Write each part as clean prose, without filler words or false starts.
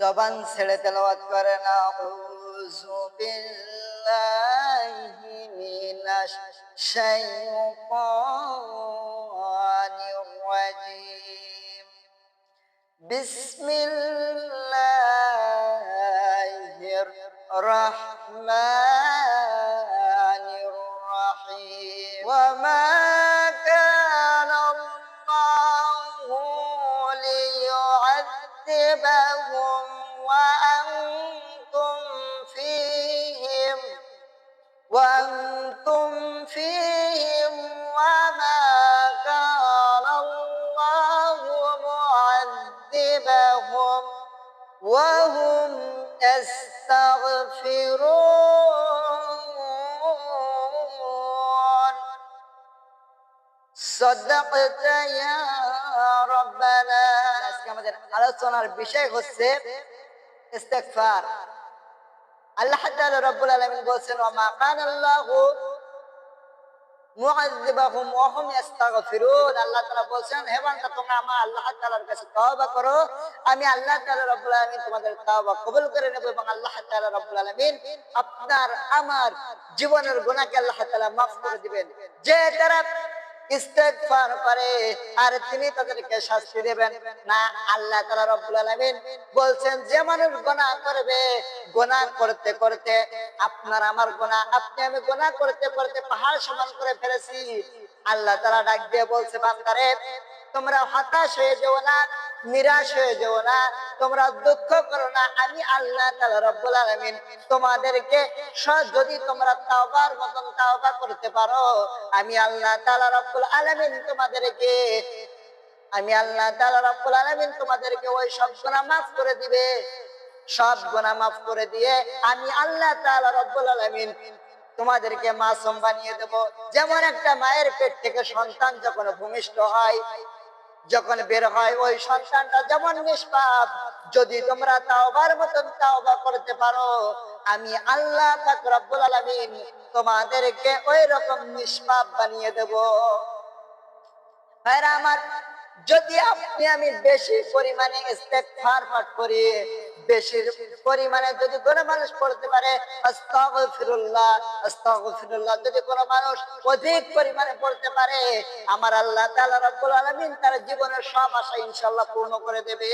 জবান ছেড়ে তেলাওয়াত করেন আউযু বিল্লাহি মিনাশ শাইতানির রাজিম বিসমিল্লাহির রহমানির রহিম ওয়া মা কানা আল্লাহু লিয়ু'আযিবাহুম ওয়া আনতুম ফীহিম ওয়া মা কানা আল্লাহু মু'আযিবাহুম ওয়া হুম يستغفرون صدقت يا ربنا আজকে আমাদের আলোচনার বিষয় হচ্ছে ইস্তিগফার। আল্লাহ তাআলা রব্বুল আলামিন বলেন ওয়া মা কানা আল্লাহু মুআযিবাহুম ওয়া হুম ইস্তাগফিরুন। আল্লাহ তাআলা বলেন হে বান্দা তোমরা আমার আল্লাহ তাআলার কাছে তওবা করো, আমি আল্লাহ তাআলা রব্বুল আলামিন তোমাদের তওবা কবুল করে নেব এবং আল্লাহ তাআলা রব্বুল আলামিন আপনার আমার জীবনের গুনাহকে আল্লাহ তাআলা মাফ করে দিবেন। যে তারা ইস্তিগফার করে আর তিনি তাদেরকে শাস্তি দেবেন না। আল্লাহ তাআলা রব্বুল আলামিন বলছেন যে মানুষ গুনাহ করবে, গুনাহ করতে করতে আপনার আমার গুনাহ, আপনি আমি গুনাহ করতে করতে পাহাড় সমান করে ফেলেছি। আল্লাহ তাআলা ডাক দিয়ে বলছে বান্দারে তোমরা হতাশ হয়ে যেও না, নিরাশ হয়ে যেও না, তোমরা দুঃখ করো না। আমি আল্লাহ তাআলা রব্বুল আলামিন তোমাদেরকে যদি তোমরা তাওবার মতন তাওবা করতে পারো, আমি আল্লাহ তাআলা রব্বুল আলামিন তোমাদেরকে ওই সব গুনাহ মাফ করে দিবে। সব গুনাহ মাফ করে দিয়ে আমি আল্লাহ তাআলা রব্বুল আলামিন তোমাদেরকে মাসুম বানিয়ে দেব। যেমন একটা মায়ের পেট থেকে সন্তান যখন ভূমিষ্ঠ হয়, যখন বের হয়, ওই সন্তানটা যেমন নিষ্পাপ, যদি তোমরা তাওবার মতন তাওবা করতে পারো, আমি আল্লাহ পাক রব্বুল আলামিন তোমাদেরকে ওই রকম নিষ্পাপ বানিয়ে দেব। ভাইরা আমার, যদি আপনি আমি বেশি পরিমাণে ইস্তিগফার পাঠ করি, বেশি পরিমাণে যদি কোনো মানুষ পড়তে পারে আস্তাগফিরুল্লাহ আস্তাগফিরুল্লাহ, যদি কোনো মানুষ অধিক পরিমাণে পড়তে পারে, আমার আল্লাহ তাআলা রব্বুল আলামিন তার জীবনের সব আশা ইনশাআল্লাহ পূর্ণ করে দেবে।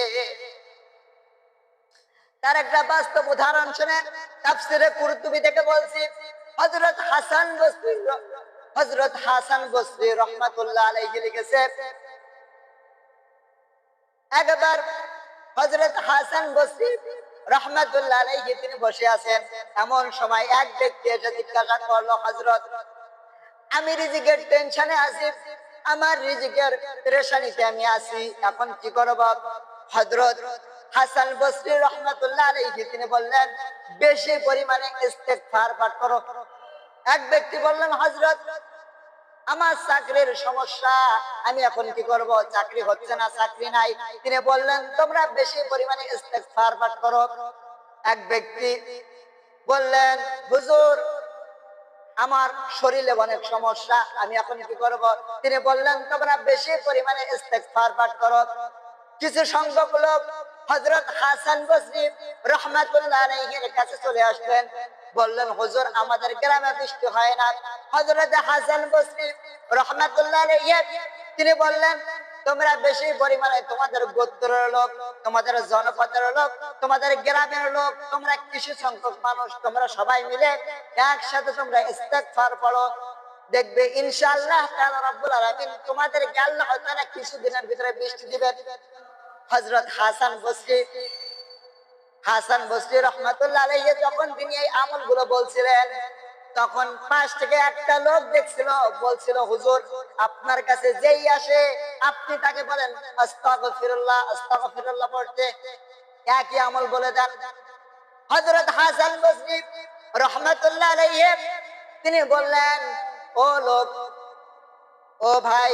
তার একটা বাস্তব উদাহরণ শুনেন। তাফসীরে কুরতুবী থেকে বলছি, হযরত হাসান বসরি রাহমাতুল্লাহ আলাইহি লিখেছে, একবার হযরত হাসান বসরি রাহমাতুল্লাহ আলাইহি তিনি বসে আছেন। এমন সময় এক ব্যক্তি এসে জিজ্ঞাসা করলো, হযরত আমি রিজিকের টেনশনে আছি, আমার রিজিকের পেরেশানিতে আমি আছি, এখন কি করব? হযরত হাসান বসরি রাহমাতুল্লাহ আলাইহি তিনি বললেন বেশি পরিমাণে ইস্তিগফার পাঠ করো। এক ব্যক্তি বললেন, হযরত আমার চাকরির সমস্যা, আমি এখন কি করব? চাকরি হচ্ছে না, চাকরি নাই। তিনি বললেন তোমরা বেশি পরিমাণে ইস্তিগফার পাঠ করো। এক ব্যক্তি বললেন, হুজুর আমার শরীরে অনেক সমস্যা, আমি এখন কি করব? তিনি বললেন তোমরা বেশি পরিমাণে ইস্তিগফার পাঠ করো। কিছু সংখ্যক লোক হযরত হাসান বসরি রাহমাতুল্লাহ আলাইহির কাছে চলে আসলেন, বললেন হুজুর আমাদের গ্রামে বৃষ্টি হয় না। হযরত হাসান বসরি রাহমাতুল্লাহ আলাইহি তিনি বললেন তোমরা বেশি পরিমাণে তোমাদের গোত্রের লোক, তোমাদের জনপদের লোক, তোমাদের গ্রামের লোক, তোমরা কিছু সংখ্যক মানুষ তোমরা সবাই মিলে একসাথে তোমরা ইস্তিগফার পড়ো, দেখবে ইনশাআল্লাহ তাআলা রব্বুল আলামিন তোমাদেরকে আল্লাহ তাআলা কিছুদিনের ভিতরে বৃষ্টি দিবেন। হযরত হাসান বসরি রাহমাতুল্লাহ আলাইহি যখন তিনি এই আমলগুলো বলছিলেন, তখন পাশ থেকে একটা লোক দেখছিল, বলছিল হুজুর আপনার কাছে যেই আসে আপনি তাকে বলেন আস্তাগফিরুল্লাহ আস্তাগফিরুল্লাহ পড়তে, একই আমল বলে দেন। হযরত হাসান বসরি রাহমাতুল্লাহ আলাইহি তিনি বললেন, ও লোক, ও ভাই,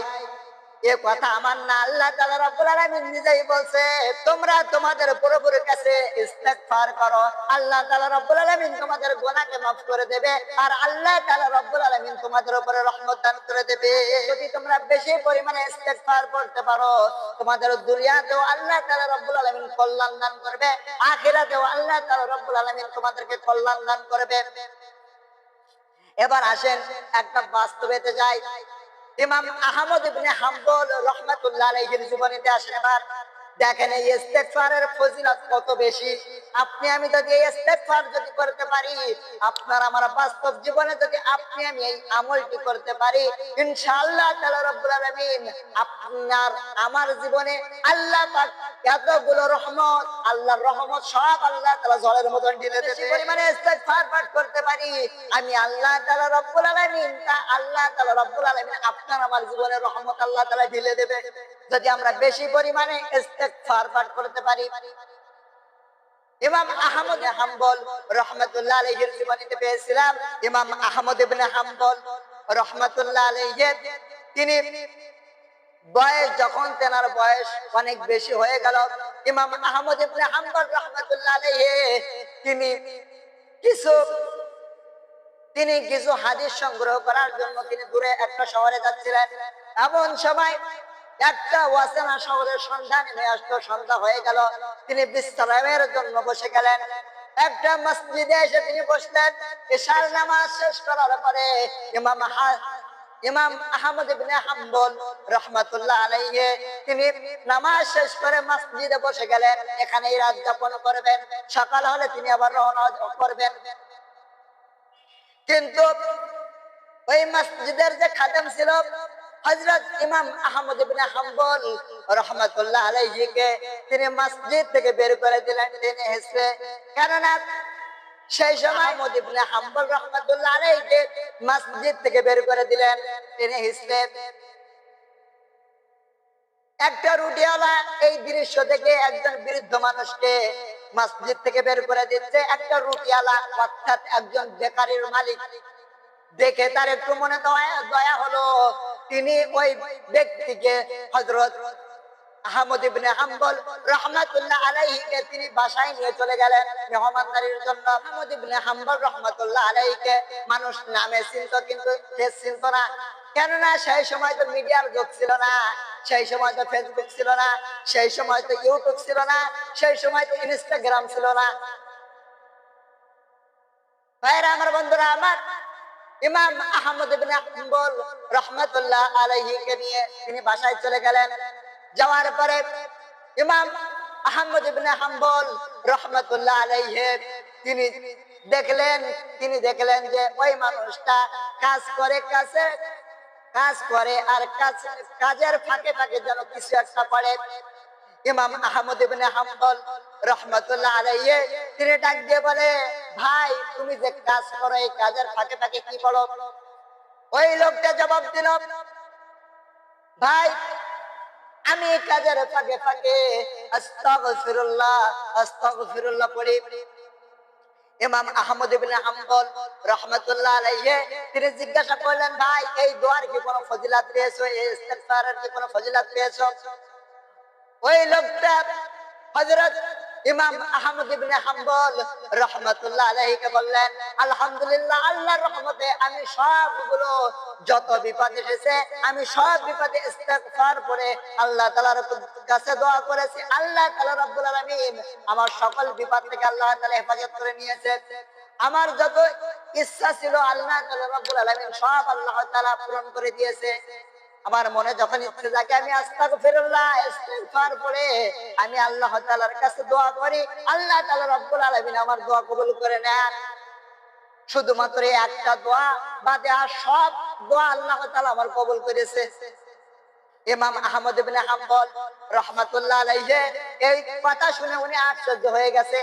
এ কথা আমার না, আল্লাহ তাআলা রাব্বুল আলামিন নিজেই বলছে তোমরা তোমাদের পুরোপুরি কাছে ইস্তেগফার করো, আল্লাহ তাআলা রাব্বুল আলামিন তোমাদের গুনাহকে মাফ করে দেবে আর আল্লাহ তাআলা রাব্বুল আলামিন তোমাদের উপরে রহমত দান করে দেবে। যদি তোমরা বেশি পরিমাণে ইস্তেগফার করতে পারো তোমাদের দুনিয়াতেও আল্লাহ তাআলা রাব্বুল আলামিন কল্যাণ দান করবে, আখিরাতেও আল্লাহ তাআলা রাব্বুল আলামিন তোমাদেরকে কল্যাণ দান করবে। এবার আসেন একটা বাস্তবেতে যাই। ইমাম আহমদ ইবনে হাম্বল রাহমাতুল্লাহ আলাইহির জীবনীতে আসেন। এবার দেখেন এই ইস্তেগফারের ফজিলত কত বেশি। আপনি আমি যদি এই ইস্তেগফার যদি করতে পারি, আপনার আমার বাস্তব জীবনে যদি আপনি আমি এই আমলটি করতে পারি, ইনশাআল্লাহ তাআলা রব্বুল আলামিন আপনার আমার জীবনে আল্লাহ পাক এতগুলো রহমত, আল্লাহর রহমত সব আল্লাহ তাআলা জলের মতন ঢেলে দেবে। পরিমাণে ইস্তেগফার পাঠ করতে পারি আমি আল্লাহ তাআলা রব্বুল আলামিন আল্লাহ তাআলা রব্বুল আলামিন আপনার আমার জীবনে রহমত আল্লাহ তাআলা ঢেলে দেবে যদি আমরা বেশি পরিমাণে ইস্তেগফার পাঠ করতে পারি। ইমাম আহমদ ইবনে হাম্বল রাহমাতুল্লাহ আলাইহির জীবনীতে পেয়েছিলাম, ইমাম আহমদ ইবনে হাম্বল রাহমাতুল্লাহ আলাইহি তিনি বয়স যখন তেনার বয়স অনেক বেশি হয়ে গেল, ইমাম আহমদ ইবনে হাম্বল রাহমাতুল্লাহ আলাইহি তিনি কিছু হাদিস সংগ্রহ করার জন্য তিনি দূরে একটা শহরে যাচ্ছিলেন। এমন সময় একটা ওয়াসনা শহরের সন্ধান নিয়ে আসতো। সন্ধ্যা হয়ে গেল, তিনি বিশ্রামের জন্য বসে গেলেন। একটা মসজিদে এসে তিনি বসলেন। ইশার নামাজ শেষ করার পরে ইমাম আহমদ ইবনে হাম্বল রাহমাতুল্লাহ আলাইহি তিনি নামাজ শেষ করে মসজিদে বসে গেলেন। এখানেই রাত যাপন করবেন, সকাল হলে তিনি আবার রওনা করবেন। কিন্তু ওই মসজিদের যে খাদেম ছিল হযরত ইমাম আহমদ ইবনে হাম্বল রাহমাতুল্লাহ আলাইহি কে তিনি মসজিদ থেকে বের করে দিলেন টেনে হেসে। কেননা সেই সময় আহমদ ইবনে হাম্বল রাহমাতুল্লাহ আলাইহি কে মসজিদ থেকে বের করে দিলেন টেনে হেসে। একটা রুটিওয়ালা এই দৃশ্য থেকে একজন বৃদ্ধ মানুষকে মসজিদ থেকে বের করে দিচ্ছে। একটা রুটিওয়ালা অর্থাৎ একজন বেকারির মালিক দেখে তার একটু মনে দয়া হলো। তিনি ওই ব্যক্তিকে হযরত আহমদ ইবনে হাম্বল রাহমাতুল্লাহ আলাইহি কে তিনি বাসায় নিয়ে চলে গেলেন মেহমানদারির জন্য। আহমদ ইবনে হাম্বল রাহমাতুল্লাহ আলাইহি কে মানুষ নামে চিনতো কিন্তু ফেস চিনতো না। কেননা সেই সময় তো মিডিয়ার যুগ ছিল না, সেই সময় তো ফেসবুক ছিল না, সেই সময় তো ইউটিউব ছিল না, সেই সময় তো ইনস্টাগ্রাম ছিল না। ভাইরা আমার, বন্ধুরা আমার, ইমাম আহমদ ইবনে হাম্বল রাহমাতুল্লাহ আলাইহি কে নিয়ে তিনি বাসায় চলে গেলেন। যাওয়ার পরে ইমাম আহমদ ইবনে হাম্বল রাহমাতুল্লাহ আলাইহি তিনি দেখলেন যে ওই মানুষটা কাজ করে আর কাজের ফাঁকে ফাঁকে যেন কিছু একটা করে। ইমাম আহমদ ইবনে হাম্বল রাহমাতুল্লাহ আলাইহি তিনি ডাক দিয়ে বলে, ভাই তুমি যে কাজ করো এই কাজের ফাঁকে ফাঁকে কি করো? ওই লোকটা জবাব দিল, ভাই আমি এই কাজের ফাঁকে ফাঁকে আস্তাগফিরুল্লাহ পড়ি। ইমাম আহমদ ইবনে হাম্বল রাহমাতুল্লাহ আলাইহি তিনি জিজ্ঞাসা করলেন, ভাই এই দোয়ার কি কোনো ফজিলত পেয়েছো, এই ইস্তিগফারের কি কোনো ফজিলত পেয়েছো? ওই লোকটা হযরত ইমাম আহমদ ইবনে হাম্বল রাহমাতুল্লাহ আলাইহিকে বললেন, আলহামদুলিল্লাহ, আল্লাহর রহমতে আমি সবগুলো যত বিপদ এসেছে আমি সব বিপদে ইস্তিগফার করে আল্লাহ তাআলার কাছে দোয়া করেছি। আল্লাহ তাআলা রাব্বুল আলামিন আমার সকল বিপদ থেকে আল্লাহ তাআলা হেফাজত করে নিয়েছে। আমার যত ইচ্ছা ছিল আল্লাহ তাআলা রাব্বুল আলামিন সব আল্লাহ তাআলা পূরণ করে দিয়েছে। আমার মনে যখন ইচ্ছে জাগে আমি আস্তাগফিরুল্লাহ ইস্তিগফার পড়ে আমি আল্লাহ তাআলার কাছে দোয়া করি, আল্লাহ তাআলা রব্বুল আলামিন আমার দোয়া কবুল করে নেন। শুধুমাত্র একটা দোয়া বাদে আর সব দোয়া আল্লাহ তাআলা আমার কবুল করেছে। ইমাম আহমদ ইবনে হাম্বল রাহমাতুল্লাহ আলাইহি এই কথা শুনে উনি আশ্চর্য হয়ে গেছে,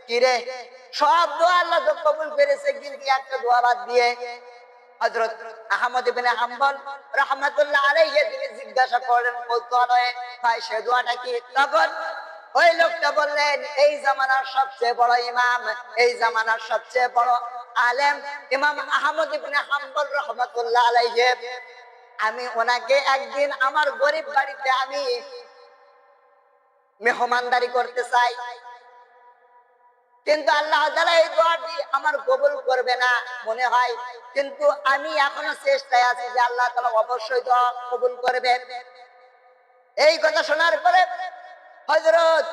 কি রে সব দোয়া আল্লাহ তো কবুল করেছে কিন্তু একটা দোয়া বাদ দিয়ে। হযরত আহমদ ইবনে হাম্বল রাহমাতুল্লাহ আলাইহি তিনি জিজ্ঞাসা করলেন, কৌতূহলে, ভাই সে দোয়াটা কি? তখন ওই লোকটা বললেন, এই জামানার সবচেয়ে বড় ইমাম, এই জামানার সবচেয়ে বড় আলেম ইমাম আহমদ ইবনে হাম্বল রাহমাতুল্লাহ আলাইহি আমি ওনাকে একদিন আমার গরিব বাড়িতে আমি মেহমানদারি করতে চাই, কিন্তু আল্লাহ তাআলা এই দোয়াটি আমার কবুল করবে না মনে হয়, কিন্তু আমি এখনো চেষ্টায় আছি যে আল্লাহ তাআলা অবশ্যই দোয়া কবুল করবেন। এই কথা শোনার পরে হযরত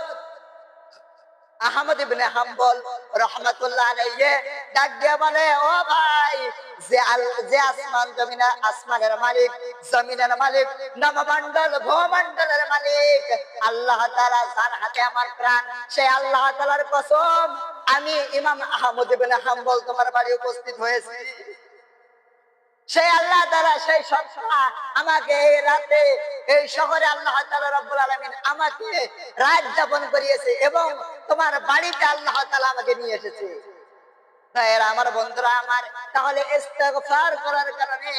আহমদ ইবনে হাম্বল রাহমাতুল্লাহ আলাইহি ডাক দিয়ে বলে, ও ভাই, যে আসমানের মালিক, জমিনের মালিক, নবমণ্ডল ভূমণ্ডলের মালিক আল্লাহ তাআলা, যার হাতে আমার প্রাণ, সেই আল্লাহ তাআলার কসম, আমি ইমাম আহমদ ইবনে হাম্বল তোমার বাড়ি উপস্থিত হয়েছি। সেই আল্লাহ তাআলা সেই সপ্তাহ আমাকে এই রাতে এই শহরে আল্লাহ তাআলা রব্বুল আলামিন আমাকে রাত যাপন করিয়েছে এবং তোমার বাড়িতে আল্লাহ তাআলা আমাকে নিয়ে এসেছে। ভাইয়েরা আমার, বন্ধুরা আমার, তাহলে ইস্তিগফার করার কারণে,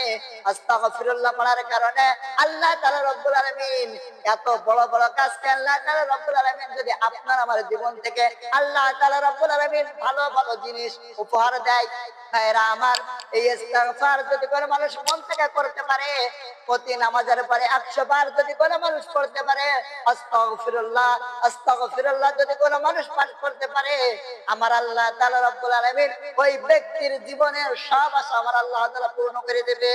আস্তাগফিরুল্লাহ পড়ার কারণে আল্লাহ তাআলা রব্বুল আলামিন এত বড় বড় কাজকে আল্লাহ তাআলা রব্বুল আলামিন যদি আপনার আমার জীবন থেকে আল্লাহ তাআলা রব্বুল আলামিন ভালো ভালো জিনিস উপহার দেয়। ভাইয়েরা আমার, এই ইস্তিগফার যদি কোনো মানুষ মন থেকে করতে পারে, প্রতি নামাজের পরে 100 বার যদি কোনো মানুষ করতে পারে, আস্তাগফিরুল্লাহ আস্তাগফিরুল্লাহ যদি কোনো মানুষ পাঠ করতে পারে, আমার আল্লাহ তাআলা রব্বুল আলামিন ওই ব্যক্তির জীবনের সব আশা আমার আল্লাহ তাআলা পূর্ণ করে দেবে।